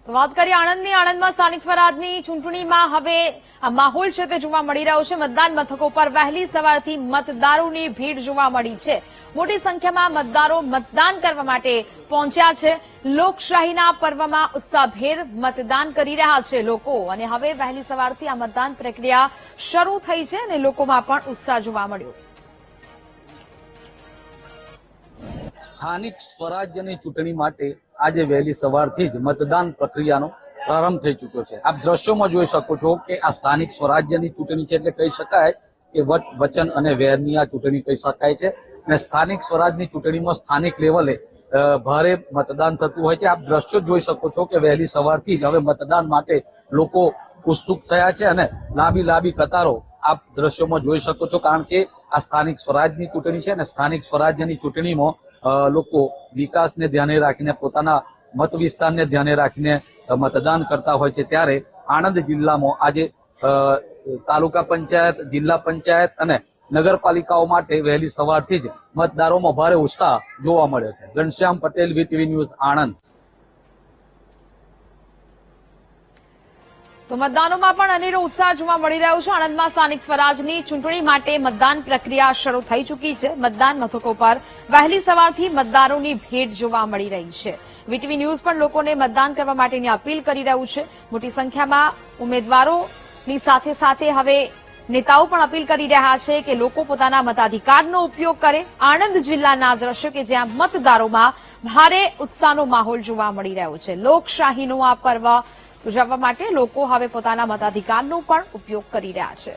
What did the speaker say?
તો વાત કરીએ આણંદની. આણંદમાં સ્થાનિક સ્વરાજની ચૂંટણીમાં હવે આ માહોલ છે તે જોવા મળી રહ્યો છે. મતદાન મથકો પર વહેલી સવારથી મતદારોની ભીડ જોવા મળી છે. મોટી સંખ્યામાં મતદારો મતદાન કરવા માટે પહોંચ્યા છે. લોકશાહીના પર્વમાં ઉત્સાહભેર મતદાન કરી રહ્યા છે લોકો, અને હવે વહેલી સવારથી આ મતદાન પ્રક્રિયા શરૂ થઈ છે અને લોકોમાં પણ ઉત્સાહ જોવા મળ્યો. સ્થાનિક સ્વરાજ્યની ચૂંટણી માટે આજે વહેલી સવારથી જ મતદાન પ્રક્રિયાનો પ્રારંભ થઈ ચૂક્યો છે. આપ દ્રશ્યોમાં જોઈ શકો છો કે આ સ્થાનિક સ્વરાજ્યની ચૂંટણી છે, એટલે કહી શકાય કે વટ વચન અને વેરની આ ચૂંટણી કહી શકાય છે. અને સ્થાનિક સ્વરાજની ચૂંટણીમાં સ્થાનિક લેવલે ભારે મતદાન થતું હોય છે. આપ દ્રશ્યો જોઈ શકો છો કે વહેલી સવારથી જ હવે મતદાન માટે લોકો ઉત્સુક થયા છે અને લાંબી કતારો આપ દ્રશ્યોમાં જોઈ શકો છો, કારણ કે આ સ્થાનિક સ્વરાજની ચૂંટણી છે અને સ્થાનિક સ્વરાજ્યની ચૂંટણીમાં લોકો વિકાસને ધ્યાને રાખીને, પોતાના મત વિસ્તારને ધ્યાને રાખીને મતદાન કરતા હોય છે. ત્યારે આણંદ જિલ્લામાં આજે તાલુકા પંચાયત, જિલ્લા પંચાયત અને નગરપાલિકાઓ માટે વહેલી સવારથી જ મતદારોમાં ભારે ઉત્સાહ જોવા મળ્યો છે. Ghanshyam Patel, VTV news, Anand. તો મતદાનોમાં પણ અનેરો ઉત્સાહ જોવા મળી રહ્યો છે. આણંદમાં સ્થાનિક સ્વરાજની ચૂંટણી માટે મતદાન પ્રક્રિયા શરૂ થઈ ચૂકી છે. મતદાન મથકો પર વહેલી સવારથી મતદારોની ભીડ જોવા મળી રહી છે. વીટીવી ન્યૂઝ પણ લોકોને મતદાન કરવા માટેની અપીલ કરી રહ્યું છે. મોટી સંખ્યામાં ઉમેદવારોની સાથે હવે નેતાઓ પણ અપીલ કરી રહ્યા છે કે લોકો પોતાના મતાધિકારનો ઉપયોગ કરે. આણંદ જિલ્લાના દ્રશ્યો કે જ્યાં મતદારોમાં ભારે ઉત્સાહનો માહોલ જોવા મળી રહ્યો છે. લોકશાહીનો આ પર્વ ઉજવવા માટે લોકો હવે પોતાના મતાધિકારનો પણ ઉપયોગ કરી રહ્યા છે.